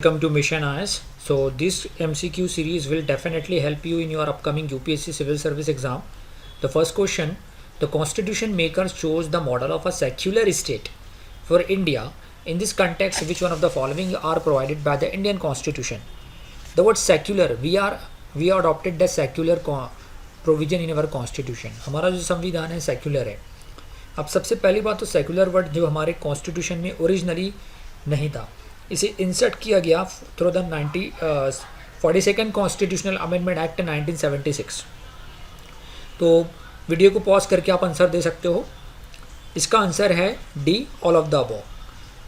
Welcome to Mission IS. So this MCQ series will definitely help you in your upcoming UPSC civil service exam. The first question, the constitution makers chose the model of a secular state for India. In this context, which one of the following are provided by the Indian constitution? The word secular, we adopted the secular provision in our constitution. हमारा जो संविधान है secular है. अब सबसे पहली बात तो सेक्युलर वर्ड जो हमारे कॉन्स्टिट्यूशन में ओरिजिनली नहीं था, इसे इंसर्ट किया गया through the 42nd constitutional amendment act 1976. तो वीडियो को पॉज करके आप आंसर दे सकते हो. इसका आंसर है D, all of the above.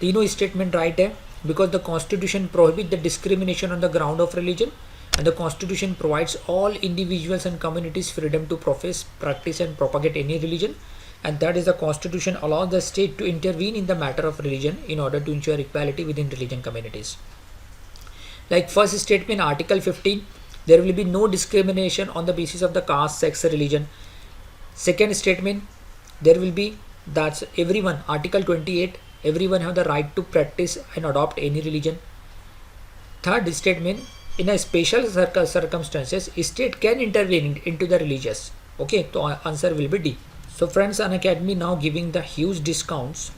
तीनों स्टेटमेंट राइट है because the constitution prohibit the discrimination on the ground of religion and the constitution provides all individuals and communities freedom to profess, practice and propagate any religion, and that is the constitution allows the state to intervene in the matter of religion in order to ensure equality within religion communities. Like first statement, article 15, there will be no discrimination on the basis of the caste, sex, religion. Second statement, there will be that's everyone, article 28, everyone have the right to practice and adopt any religion. Third statement, in a special circumstances state can intervene into the religious. Okay, so answer will be D. So friends, Unacademy now giving the huge discounts.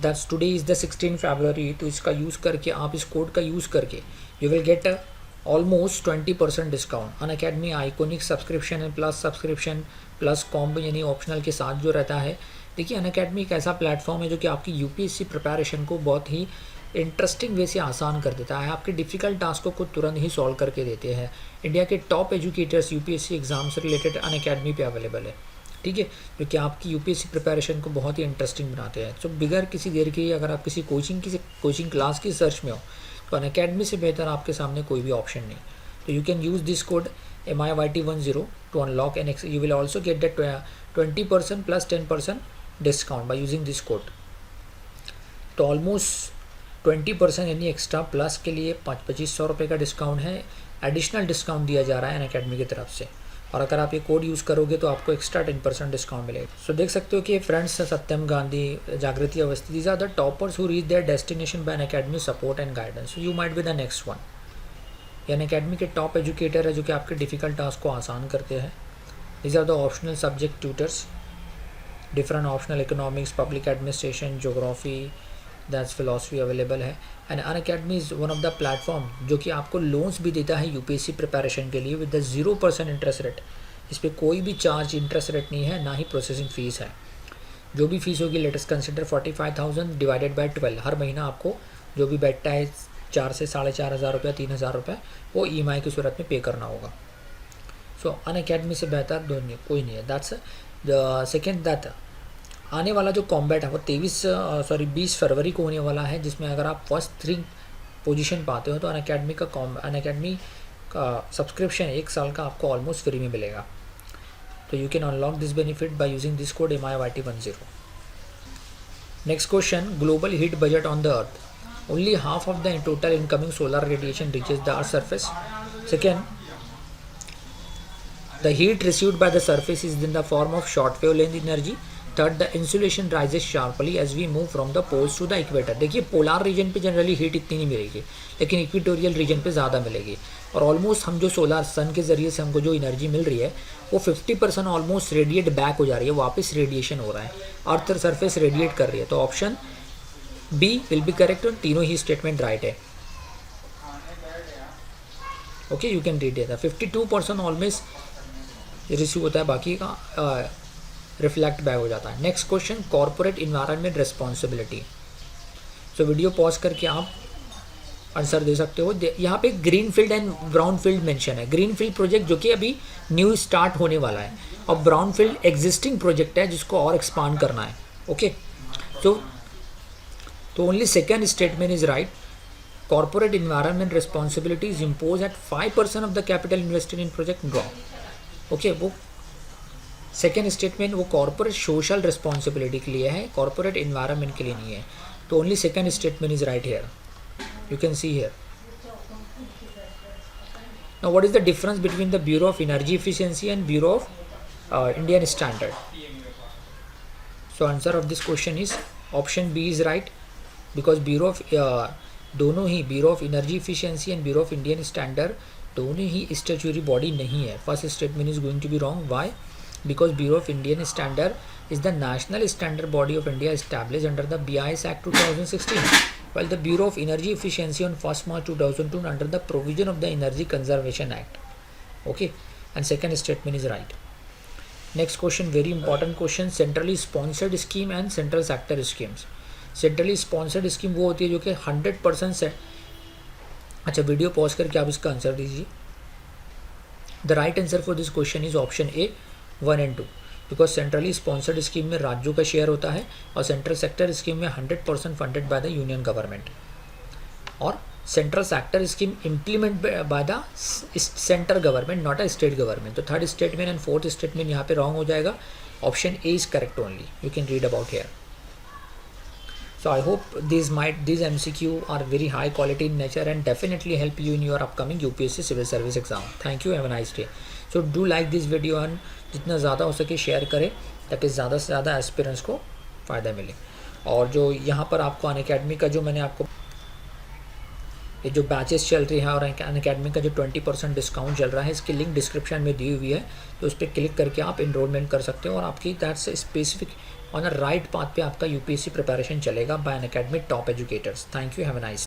That's today is the 16th February. तो इसका use करके आप इस code का use करके you will get a almost 20% discount. Unacademy iconic subscription है plus subscription plus combo यानी optional के साथ जो रहता है. देखिए Unacademy एक ऐसा प्लेटफॉर्म है जो कि आपकी यूपीएससी प्रिपरेशन को बहुत ही इंटरेस्टिंग वे से आसान कर देता है. आपके डिफ़िकल्ट टास्कों को तुरंत ही सॉल्व करके देते हैं. इंडिया के टॉप एजुकेटर्स यूपीएससी एग्जाम से रिलेटेड अनअकैडमी पे अवेलेबल है. ठीक है, क्योंकि आपकी यूपीएससी प्रिपरेशन को बहुत ही इंटरेस्टिंग बनाते हैं. तो बिगर किसी देर के अगर आप किसी कोचिंग क्लास की सर्च में हो तो अनअकैडमी से बेहतर आपके सामने कोई भी ऑप्शन नहीं. तो you can use this code MIYT10 to unlock and you will also get the 20% plus 10% discount by using this code. तो ऑलमोस्ट 20% यानी एक्स्ट्रा प्लस के लिए 2500 रुपये का डिस्काउंट है. एडिशनल डिस्काउंट दिया जा रहा है अनअकैडमी की तरफ से, और अगर आप ये कोड यूज़ करोगे तो आपको एक्स्ट्रा 10% डिस्काउंट मिलेगा. सो देख सकते हो कि friends, Satyam Gandhi, Jagriti Awasthi, these are the toppers who reach their destination by Unacademy support and guidance. You might be the next one. ये अनअकैडमी के टॉप एजुकेटर है जो कि आपके डिफ़िकल्ट टास्क को आसान करते हैं. These are the optional subject tutors, different optional economics, public administration, geography, that's philosophy available है. And Unacademy is one of the platform जो कि आपको लोन्स भी देता है यूपीएससी प्रिपरेशन के लिए विद द 0% इंटरेस्ट रेट. इस पर कोई भी चार्ज इंटरेस्ट रेट नहीं है, ना ही प्रोसेसिंग फ़ीस है. जो भी फीस होगी लेटेस्ट कंसिडर 45,000 डिवाइडेड बाय 12. हर महीना आपको जो भी बैठता है 4 से 4,500 रुपया, 3,000 रुपये वो EMI की सूरत में पे करना होगा. सो अनअकैडमी से बेहतर कोई नहीं है. That's the second. दैट आने वाला जो कॉम्बैट है वो 20 फरवरी को होने वाला है, जिसमें अगर आप फर्स्ट 3 पोजीशन पाते हो तो अनअकैडमी का सब्सक्रिप्शन 1 साल का आपको ऑलमोस्ट फ्री में मिलेगा. तो you can unlock this benefit by using this code MIYT10. Next question, global heat budget on the earth. Only half of the total incoming solar radiation reaches the earth surface. Second, the heat received by the surface is in the form of short wavelength energy. Third, the insulation rises sharply as we move from the poles to the equator. देखिए polar reason पे generally heat इतनी नहीं मिलेगी, लेकिन equatorial region पे ज़्यादा मिलेगी. और ऑलमोस्ट हम जो सोलर सन के ज़रिए से हमको जो एनर्जी मिल रही है वो 50% ऑलमोस्ट रेडिएट बैक हो जा रही है, वापस रेडिएशन हो रहा है, अर्थ सरफेस रेडिएट कर रही है. तो option B will be correct. और तीनों ही स्टेटमेंट राइट है. Okay, you can read it. 52% almost receive होता है, बाकी का रिफ्लेक्ट बैक हो जाता है. Next question, corporate environment responsibility. So video pause करके आप आंसर दे सकते हो. यहाँ पे green field and brown field mention है. ग्रीन फील्ड प्रोजेक्ट जो कि अभी न्यू स्टार्ट होने वाला है, और ब्राउन फील्ड एग्जिस्टिंग प्रोजेक्ट है जिसको और एक्सपांड करना है. ओके, तो only second statement is right. Corporate environment responsibility is impose at 5% of the capital invested in project draw. Okay, वो सेकेंड स्टेटमेंट वो कॉर्पोरेट सोशल रिस्पॉन्सिबिलिटी के लिए है, कॉर्पोरेट इन्वायरमेंट के लिए नहीं है. तो only second statement is right here. You can see here. Now what is the difference between the bureau of energy efficiency and bureau of Indian standard. So answer of this question is option B is right, because bureau of दोनों ही bureau of energy efficiency and bureau of Indian standard दोनों ही statutory body नहीं है. First statement is going to be wrong. Why? Because Bureau of Indian Standard is the national standard body of India established under the BIS Act 2016, while the Bureau of Energy Efficiency on 1st March 2002 under the provision of the Energy Conservation Act. Okay, and second statement is right. Next question, very important question, centrally sponsored scheme and central sector schemes. Centrally sponsored scheme वो होती है जो कि 100% से. अच्छा, video pause करके आप इसका आंसर दीजिए. The right answer for this question is option A 1 and 2, because centrally sponsored scheme में राज्यों का शेयर होता है और सेंट्रल सेक्टर स्कीम में 100% funded by the union government, और central sector scheme implement by the central government, not a state government. तो third statement and fourth statement यहाँ पे रॉन्ग हो जाएगा. Option A is correct only. You can read about here. So I hope these MCQ are very high quality in nature and definitely help you in your upcoming UPSC civil service exam. Thank you. Have a nice day. So do like this video and जितना ज़्यादा हो सके share करें ताकि ज़्यादा से ज़्यादा aspirants को फ़ायदा मिले. और जो यहाँ पर आपको अनअकैडमी का जो मैंने आपको ये जो बैचेस चल रही है और अनअकैडमी का जो 20% डिस्काउंट चल रहा है, इसकी लिंक डिस्क्रिप्शन में दी हुई है. तो उस पर क्लिक करके आप इनरोलमेंट कर सकते हो और आपकी that's specific on a right path पे आपका यूपीएससी प्रिपरेशन चलेगा bye Unacademy top educators. Thank you. Have a nice